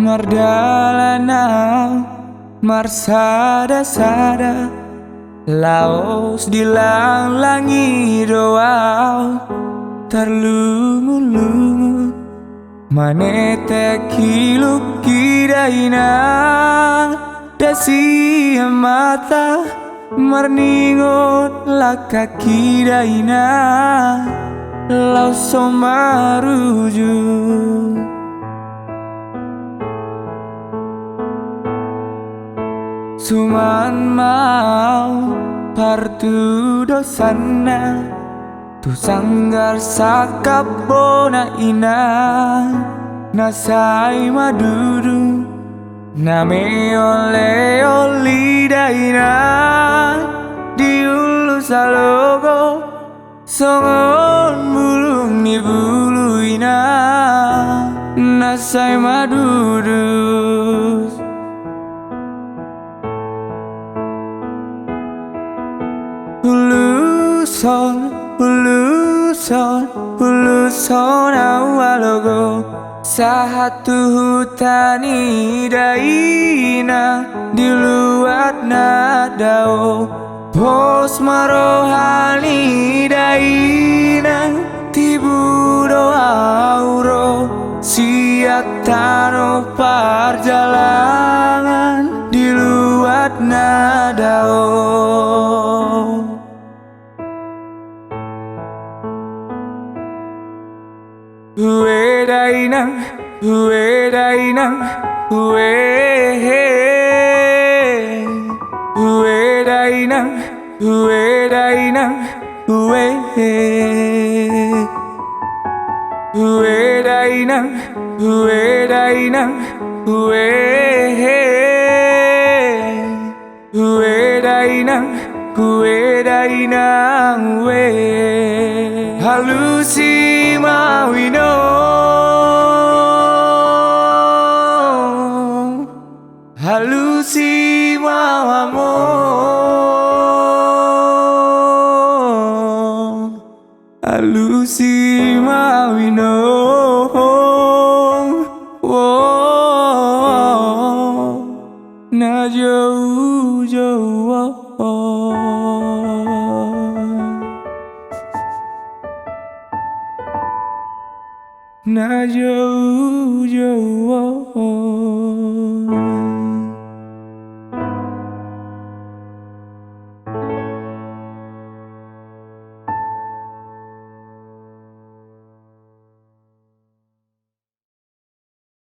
Mardalanau, marsada-sada, laos dilang-langi doau, terlungu-lungu, manete kiluk kidaina, dasi mata, marningot laka kidaina, laos somaruju. Suman mau partu dosana, tu sanggar sakabona ina, nasai madudu, name ole oli daina, diulu salogo, songon bulung ni buluina, nasai madudu. Huluson awalogo, satu hutani daina, diluat nadao, pos marohani daina, tibudo auro, siatano perjalanan, diluat nadao. Hue dainang, hue dainang, hue dainang, hue dainang, hue dainang, hue dainang, hue dainang, hue dainang, halusi mawino, halusi mawamo, halusi mawino, na jauh jauh. Na jauh jauh.